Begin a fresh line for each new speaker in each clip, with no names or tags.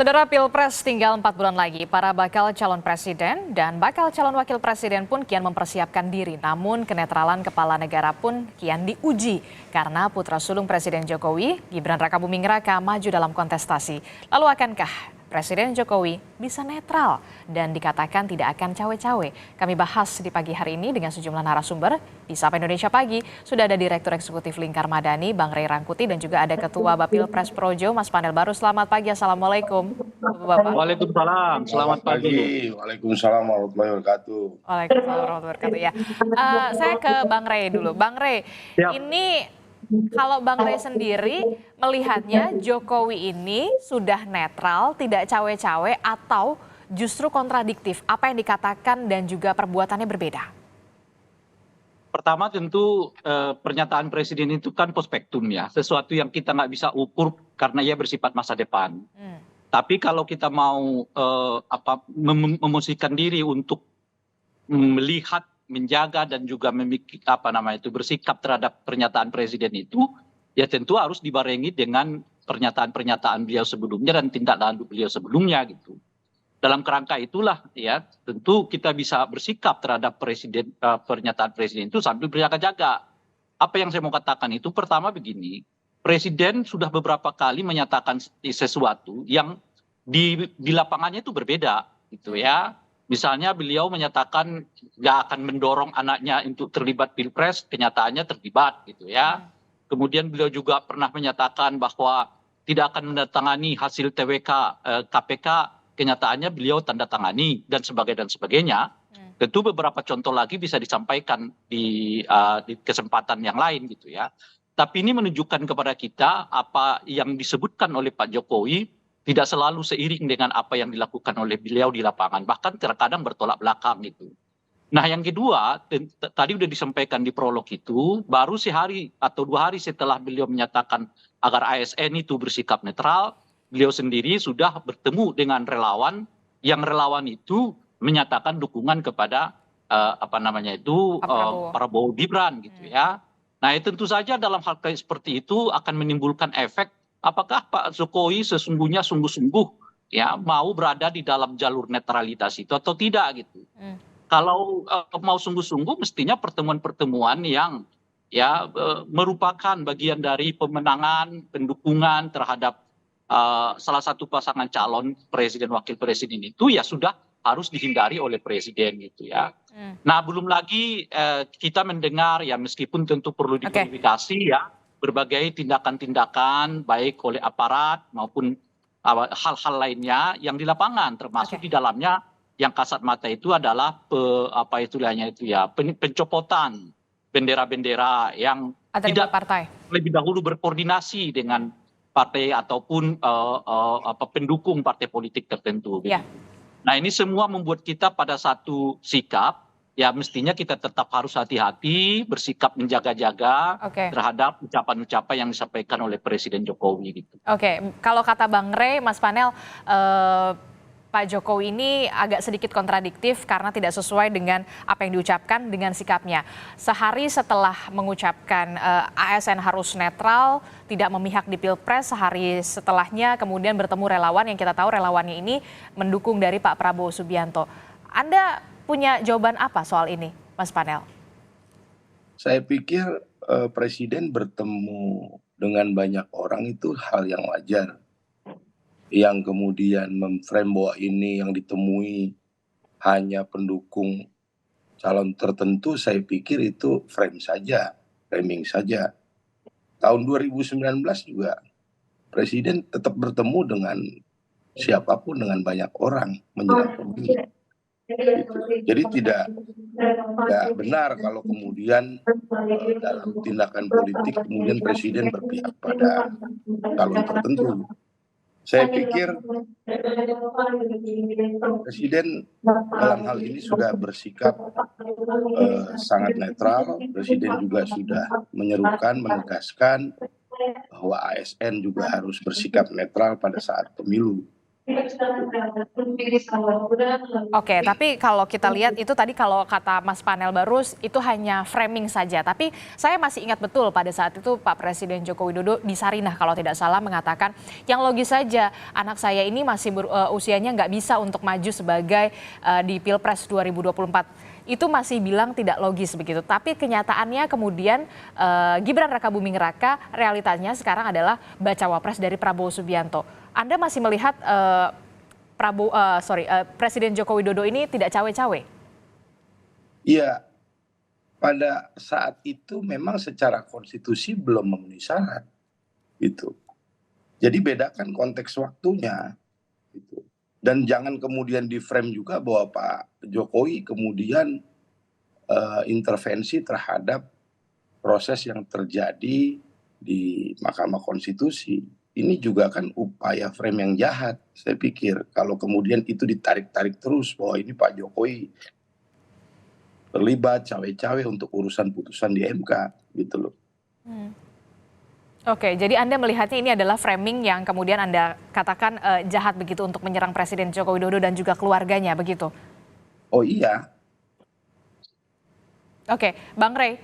Saudara, Pilpres tinggal 4 bulan lagi. Para bakal calon presiden dan bakal calon wakil presiden pun kian mempersiapkan diri. Namun kenetralan kepala negara pun kian diuji karena putra sulung Presiden Jokowi, Gibran Rakabuming Raka, maju dalam kontestasi. Lalu akankah Presiden Jokowi bisa netral dan dikatakan tidak akan cawe-cawe? Kami bahas di pagi hari ini dengan sejumlah narasumber. Di Sapa Indonesia Pagi sudah ada Direktur Eksekutif Lingkar Madani, Bang Ray Rangkuti, dan juga ada Ketua Bapil Pres Projo, Mas Panel Baru. Selamat pagi, Assalamualaikum Bapak.
Waalaikumsalam, selamat pagi.
Waalaikumsalam warahmatullahi wabarakatuh.
Waalaikumsalam warahmatullahi wabarakatuh ya. Saya ke Bang Ray dulu. Bang Ray,
Ya.
ini kalau Bang Ray sendiri melihatnya Jokowi ini sudah netral, tidak cawe-cawe atau justru kontradiktif? Apa yang dikatakan dan juga perbuatannya berbeda?
Pertama tentu pernyataan presiden itu kan prospektum ya, sesuatu yang kita nggak bisa ukur karena ia bersifat masa depan. Tapi kalau kita mau memosisikan diri untuk melihat, menjaga dan juga bersikap terhadap pernyataan presiden itu, ya tentu harus dibarengi dengan pernyataan-pernyataan beliau sebelumnya dan tindak lanjut beliau sebelumnya gitu. Dalam kerangka itulah ya tentu kita bisa bersikap terhadap pernyataan presiden itu sambil berjaga-jaga. Apa yang saya mau katakan itu pertama begini, presiden sudah beberapa kali menyatakan sesuatu yang di lapangannya itu berbeda gitu ya. Misalnya beliau menyatakan nggak akan mendorong anaknya untuk terlibat pilpres, kenyataannya terlibat gitu ya. Kemudian beliau juga pernah menyatakan bahwa tidak akan menandatangani hasil TWK KPK, kenyataannya beliau tanda tangani dan sebagainya. Tentu beberapa contoh lagi bisa disampaikan di kesempatan yang lain gitu ya. Tapi ini menunjukkan kepada kita apa yang disebutkan oleh Pak Jokowi tidak selalu seiring dengan apa yang dilakukan oleh beliau di lapangan, bahkan terkadang bertolak belakang gitu. Nah yang kedua, tadi sudah disampaikan di prolog itu, baru sehari atau 2 hari setelah beliau menyatakan agar ASN itu bersikap netral, beliau sendiri sudah bertemu dengan relawan, yang relawan itu menyatakan dukungan kepada Prabowo Gibran gitu ya. Nah tentu saja dalam hal seperti itu akan menimbulkan efek. Apakah Pak Jokowi sesungguhnya sungguh-sungguh ya mau berada di dalam jalur netralitas itu atau tidak gitu? Kalau mau sungguh-sungguh mestinya pertemuan-pertemuan yang ya merupakan bagian dari pemenangan, pendukungan terhadap salah satu pasangan calon presiden wakil presiden itu ya sudah harus dihindari oleh presiden gitu ya. Nah belum lagi kita mendengar ya meskipun tentu perlu diverifikasi ya berbagai tindakan-tindakan baik oleh aparat maupun hal-hal lainnya yang di lapangan termasuk di dalamnya yang kasat mata itu adalah pencopotan bendera-bendera yang tidak lebih dahulu berkoordinasi dengan partai ataupun pendukung partai politik tertentu.
Ya.
Nah ini semua membuat kita pada satu sikap ya mestinya kita tetap harus hati-hati, bersikap menjaga-jaga terhadap ucapan-ucapan yang disampaikan oleh Presiden Jokowi gitu.
Kalau kata Bang Ray, Mas Panel, Pak Jokowi ini agak sedikit kontradiktif karena tidak sesuai dengan apa yang diucapkan dengan sikapnya. Sehari setelah mengucapkan ASN harus netral, tidak memihak di Pilpres, sehari setelahnya kemudian bertemu relawan yang kita tahu relawannya ini mendukung dari Pak Prabowo Subianto. Anda punya jawaban apa soal ini, Mas Panel?
Saya pikir presiden bertemu dengan banyak orang itu hal yang wajar. Yang kemudian memframe bahwa ini yang ditemui hanya pendukung calon tertentu, saya pikir itu framing saja. Tahun 2019 juga presiden tetap bertemu dengan siapapun, dengan banyak orang menjelang pemilu. Jadi tidak benar kalau kemudian dalam tindakan politik kemudian presiden berpihak pada calon tertentu. Saya pikir presiden dalam hal ini sudah bersikap sangat netral. Presiden juga sudah menyerukan, menegaskan bahwa ASN juga harus bersikap netral pada saat pemilu.
Oke, tapi kalau kita lihat itu tadi kalau kata Mas Panel Barus itu hanya framing saja. Tapi saya masih ingat betul pada saat itu Pak Presiden Joko Widodo di Sarinah kalau tidak salah mengatakan yang logis saja anak saya ini masih usianya nggak bisa untuk maju sebagai di Pilpres 2024. Itu masih bilang tidak logis begitu. Tapi kenyataannya kemudian Gibran Rakabuming Raka realitanya sekarang adalah bacawa pres dari Prabowo Subianto. Anda masih melihat Presiden Joko Widodo ini tidak cawe-cawe?
Iya, pada saat itu memang secara konstitusi belum memenuhi syarat, gitu. Jadi bedakan konteks waktunya, gitu. Dan jangan kemudian di frame juga bahwa Pak Jokowi kemudian intervensi terhadap proses yang terjadi di Mahkamah Konstitusi. Ini juga kan upaya frame yang jahat, saya pikir. Kalau kemudian itu ditarik-tarik terus bahwa ini Pak Jokowi terlibat cawe-cawe untuk urusan putusan di MK, gitu loh.
Oke, jadi Anda melihatnya ini adalah framing yang kemudian Anda katakan jahat begitu untuk menyerang Presiden Joko Widodo dan juga keluarganya, begitu?
Oh iya.
Oke, Bang Rey.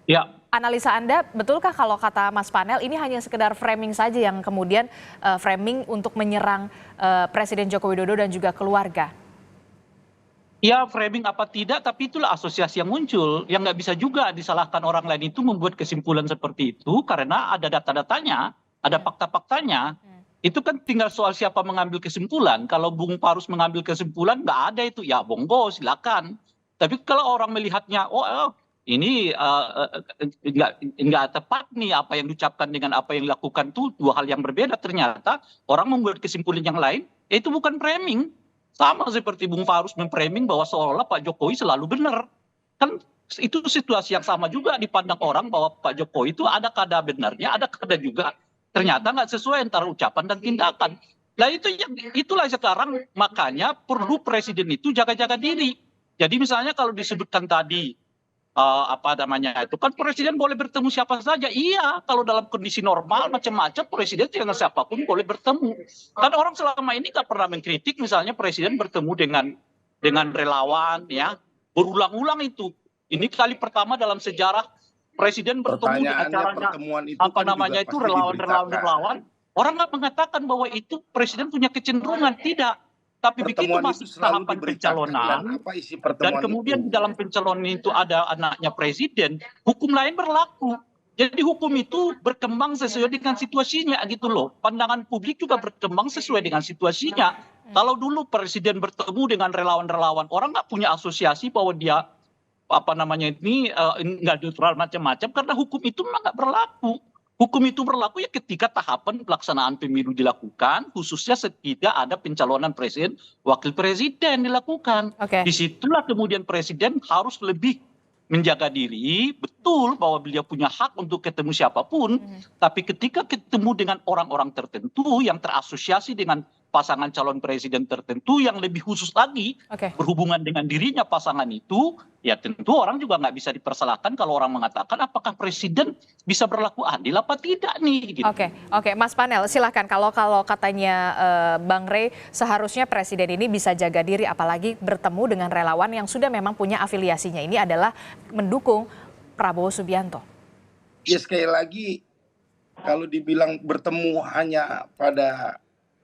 Ya.
Analisa Anda, betulkah kalau kata Mas Panel ini hanya sekedar framing saja yang kemudian framing untuk menyerang Presiden Joko Widodo dan juga keluarga?
Ya framing apa tidak, tapi itulah asosiasi yang muncul. Yang nggak bisa juga disalahkan orang lain itu membuat kesimpulan seperti itu karena ada data-datanya, ada fakta-faktanya. Itu kan tinggal soal siapa mengambil kesimpulan. Kalau Bung Parus mengambil kesimpulan nggak ada itu, ya monggo silakan. Tapi kalau orang melihatnya, ini nggak tepat nih apa yang diucapkan dengan apa yang dilakukan itu dua hal yang berbeda. Ternyata orang membuat kesimpulan yang lain, itu bukan framing. Sama seperti Bung Farus memframing bahwa seolah-olah Pak Jokowi selalu benar. Kan itu situasi yang sama juga dipandang orang bahwa Pak Jokowi itu ada kada benarnya, ada kada juga ternyata nggak sesuai antara ucapan dan tindakan. Nah itulah sekarang makanya perlu presiden itu jaga-jaga diri. Jadi misalnya kalau disebutkan tadi itu kan presiden boleh bertemu siapa saja. Iya, kalau dalam kondisi normal macam-macam presiden dengan siapapun boleh bertemu. Kan orang selama ini nggak pernah mengkritik misalnya presiden bertemu dengan relawan, ya berulang-ulang itu. Ini kali pertama dalam sejarah presiden bertemu di acaranya itu relawan-relawan. Orang nggak mengatakan bahwa itu presiden punya kecenderungan, tidak. Tapi begitu masuk tahapan pencalonan dan kemudian di dalam pencalonan itu ada anaknya presiden, hukum lain berlaku. Jadi hukum itu berkembang sesuai dengan situasinya gitu loh. Pandangan publik juga berkembang sesuai dengan situasinya. Kalau dulu presiden bertemu dengan relawan-relawan, orang nggak punya asosiasi bahwa dia nggak netral macam-macam karena hukum itu memang nggak berlaku. Hukum itu berlaku ya ketika tahapan pelaksanaan pemilu dilakukan, khususnya setidak ada pencalonan presiden, wakil presiden dilakukan. Disitulah kemudian presiden harus lebih menjaga diri, betul bahwa beliau punya hak untuk ketemu siapapun, tapi ketika ketemu dengan orang-orang tertentu yang terasosiasi dengan pasangan calon presiden tertentu yang lebih khusus lagi berhubungan dengan dirinya pasangan itu, ya tentu orang juga nggak bisa dipersalahkan kalau orang mengatakan apakah presiden bisa berlaku adil apa tidak nih. Gitu.
Oke, Mas Panel silahkan kalau katanya Bang Rey seharusnya presiden ini bisa jaga diri apalagi bertemu dengan relawan yang sudah memang punya afiliasinya ini adalah mendukung Prabowo Subianto.
Ya sekali lagi kalau dibilang bertemu hanya pada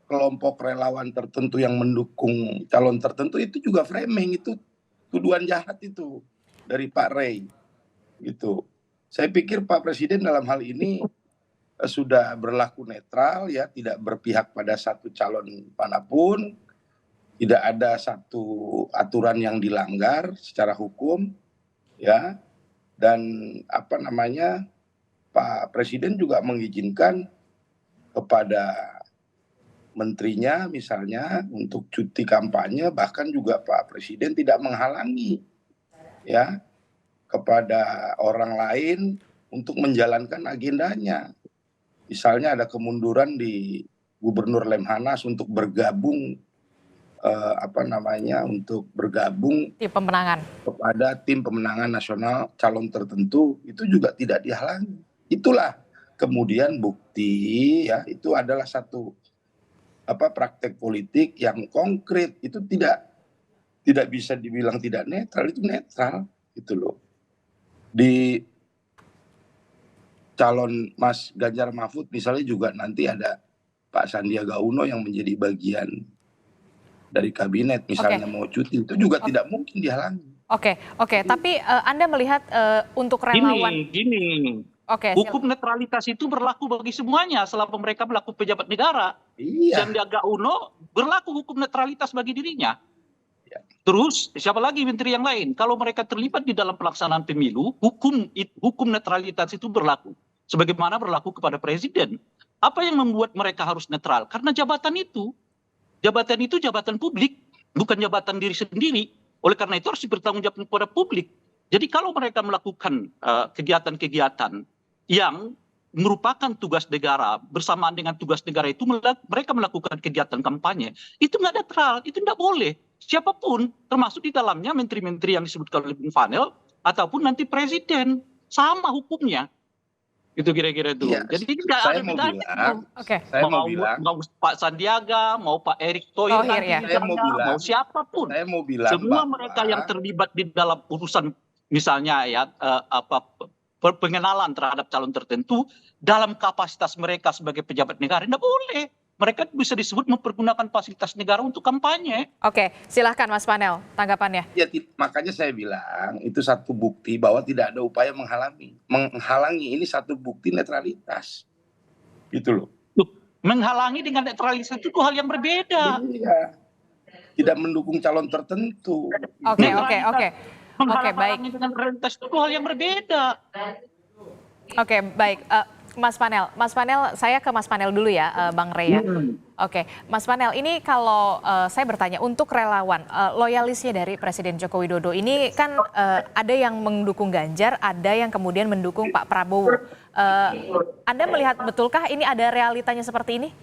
kelompok relawan tertentu yang mendukung calon tertentu itu juga framing, itu tuduhan jahat itu dari Pak Rey gitu. Saya pikir Pak Presiden dalam hal ini sudah berlaku netral ya, tidak berpihak pada satu calon manapun, tidak ada satu aturan yang dilanggar secara hukum ya, dan Pak Presiden juga mengizinkan kepada menterinya misalnya untuk cuti kampanye, bahkan juga Pak Presiden tidak menghalangi ya kepada orang lain untuk menjalankan agendanya. Misalnya ada kemunduran di Gubernur Lemhanas untuk bergabung untuk bergabung
tim pemenangan
kepada tim pemenangan nasional calon tertentu, itu juga tidak dihalangi. Itulah kemudian bukti ya, itu adalah satu praktek politik yang konkret itu tidak bisa dibilang tidak netral, itu netral gitu loh. Di calon Mas Ganjar Mahfud misalnya juga nanti ada Pak Sandiaga Uno yang menjadi bagian dari kabinet misalnya mau cuti, itu juga tidak mungkin dihalangi.
Oke. Tapi Anda melihat untuk relawan.
Gini.
Oke.
Hukum netralitas itu berlaku bagi semuanya selama mereka melakukan pejabat negara.
Iya.
Sandiaga Uno berlaku hukum netralitas bagi dirinya.
Ya.
Terus siapa lagi menteri yang lain? Kalau mereka terlibat di dalam pelaksanaan pemilu, hukum netralitas itu berlaku. Sebagaimana berlaku kepada presiden. Apa yang membuat mereka harus netral? Karena jabatan itu jabatan publik, bukan jabatan diri sendiri. Oleh karena itu harus bertanggung jawab kepada publik. Jadi kalau mereka melakukan kegiatan-kegiatan yang merupakan tugas negara, bersamaan dengan tugas negara itu mereka melakukan kegiatan kampanye, itu nggak netral, itu nggak boleh. Siapapun, termasuk di dalamnya menteri-menteri yang disebutkan oleh Bung Fanel, ataupun nanti presiden, sama hukumnya. Itu kira-kira itu.
Iya,
Jadi tidak
saya
ada
mau
bedanya.
bilang,
Oke.
saya mau bilang,
mau Pak Sandiaga, mau Pak Erick Thohir,
Ya.
mau siapapun.
saya mau bilang
Semua
bahwa
mereka yang terlibat di dalam urusan misalnya ya pengenalan terhadap calon tertentu dalam kapasitas mereka sebagai pejabat negara tidak boleh. Mereka bisa disebut mempergunakan fasilitas negara untuk kampanye.
Oke, silahkan Mas Panel tanggapannya.
ya makanya saya bilang itu satu bukti bahwa tidak ada upaya menghalangi ini satu bukti netralitas. Gitu loh.
Menghalangi dengan netralitas itu hal yang berbeda.
Iya. Tidak mendukung calon tertentu.
Oke.
Menghalangi dengan netralitas itu hal yang berbeda.
Oke, baik. Mas Panel, saya ke Mas Panel dulu ya, Bang Rey ya. Oke, Mas Panel, ini kalau saya bertanya untuk relawan, loyalisnya dari Presiden Joko Widodo ini kan ada yang mendukung Ganjar, ada yang kemudian mendukung Pak Prabowo. Anda melihat betulkah ini ada realitanya seperti ini?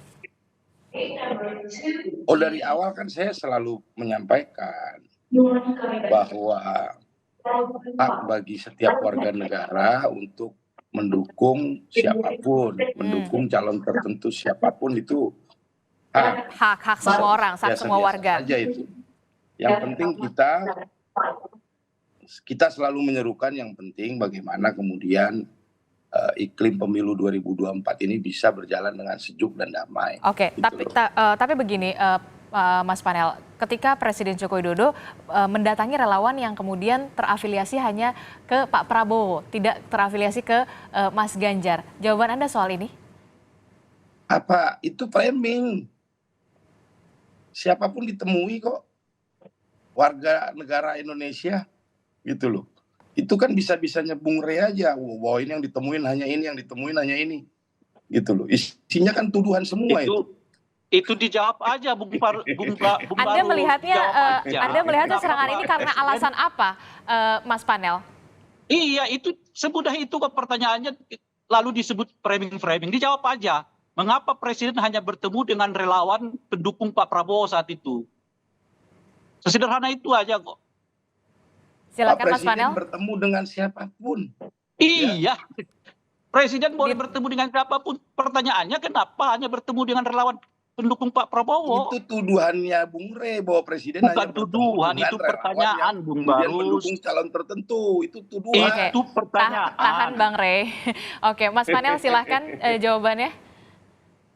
Oh, dari awal kan saya selalu menyampaikan bahwa hak bagi setiap warga negara untuk mendukung siapapun, mendukung calon tertentu siapapun itu
hak semua orang, hak semua warga.
Aja itu. Yang penting kita selalu menyerukan yang penting bagaimana kemudian iklim pemilu 2024 ini bisa berjalan dengan sejuk dan damai.
Oke,
gitu
tapi begini Mas Panel, ketika Presiden Joko Widodo mendatangi relawan yang kemudian terafiliasi hanya ke Pak Prabowo, tidak terafiliasi ke Mas Ganjar. Jawaban Anda soal ini?
Apa itu framing? Siapapun ditemui kok warga negara Indonesia gitu loh. Itu kan bisa-bisanya Bung Rey aja. Wow, ini yang ditemuin hanya ini, yang ditemuin hanya ini. Gitu loh. Isinya kan tuduhan semua itu.
Itu dijawab aja Bung
Anda melihatnya serangan ini karena alasan apa, Mas Panel?
Iya, itu semudah itu kok pertanyaannya, lalu disebut framing. Dijawab aja. Mengapa Presiden hanya bertemu dengan relawan pendukung Pak Prabowo saat itu? Sesederhana itu aja kok.
Silakan Mas Panel.
Presiden bertemu dengan siapapun.
Iya. Presiden boleh bertemu dengan siapapun. Pertanyaannya kenapa hanya bertemu dengan relawan pendukung Pak Prabowo?
Itu tuduhannya Bung Rey bahwa Presiden
bukan
hanya
tuduhan, itu pertanyaan Bung Barus.
Mendukung calon tertentu, itu tuduhan.
Itu pertanyaan.
Tahan Bang Rey. Oke, Mas Panel silahkan jawabannya.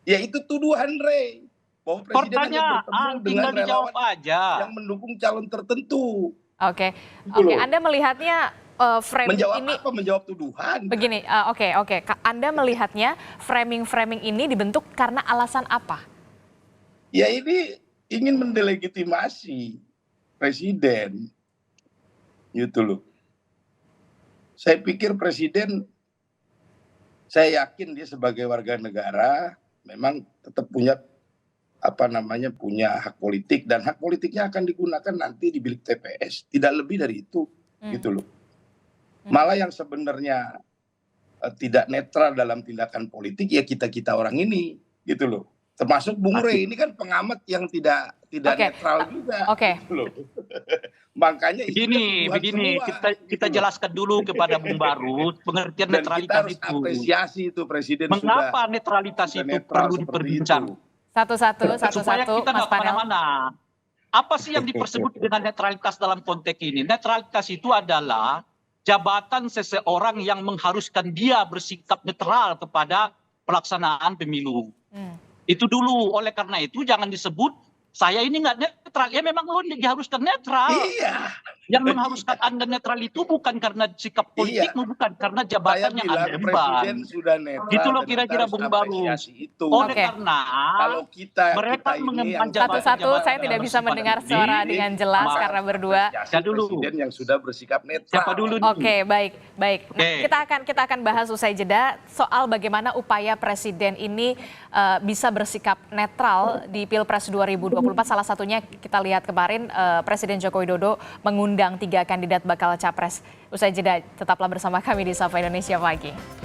Ya itu tuduhan Rey. Bahwa Presiden hanya bertemu dengan relawan
aja
yang mendukung calon tertentu.
Oke. Anda melihatnya framing ini
menjawab tuduhan.
Begini, oke. Anda melihatnya framing ini dibentuk karena alasan apa?
Ya ini ingin mendelegitimasi Presiden. Gitu loh. Saya pikir Presiden, saya yakin dia sebagai warga negara memang tetap punya punya hak politik, dan hak politiknya akan digunakan nanti di bilik TPS, tidak lebih dari itu. Gitu loh. Malah yang sebenarnya tidak netral dalam tindakan politik ya kita orang ini, gitu loh. Termasuk Bung Rey ini kan pengamat yang tidak netral juga. Gitu loh. Makanya
begini kita jelaskan dulu kepada Bung Barus pengertian
dan
netralitas
kita harus
itu.
apresiasi itu Presiden
mengapa netralitas itu perlu diperbincang. supaya kita
Mas
nggak
Panel.
kemana-mana. Apa sih yang disebut dengan netralitas dalam konteks ini? Netralitas itu adalah jabatan seseorang yang mengharuskan dia bersikap netral kepada pelaksanaan pemilu. Itu dulu. Oleh karena itu jangan disebut saya ini nggak netral. Ya memang lo diharuskan netral.
Iya.
Yang mengharuskan Anda netral itu bukan karena sikap politikmu, bukan karena
Saya
jabatan yang Anda
bilang
emban.
presiden sudah netral.
Gitu loh
dan
kira-kira
kita harus
Bung Baru.
apresiasi itu.
Oleh
Oke.
karena
Kalau kita
mereka
ini
mengemban
yang
Satu-satu saya tidak bisa
bersifat
mendengar
ini,
suara dengan jelas
maka
karena berdua.
apresiasi
dulu.
presiden yang sudah bersikap netral.
Siapa dulu nih?
Oke, baik. Nah,
Oke.
kita akan bahas usai jeda soal bagaimana upaya presiden ini bisa bersikap netral di Pilpres 2024. Salah satunya kita lihat kemarin Presiden Joko Widodo mengundang 3 kandidat bakal capres. Usai jeda, tetaplah bersama kami di Sapa Indonesia Pagi.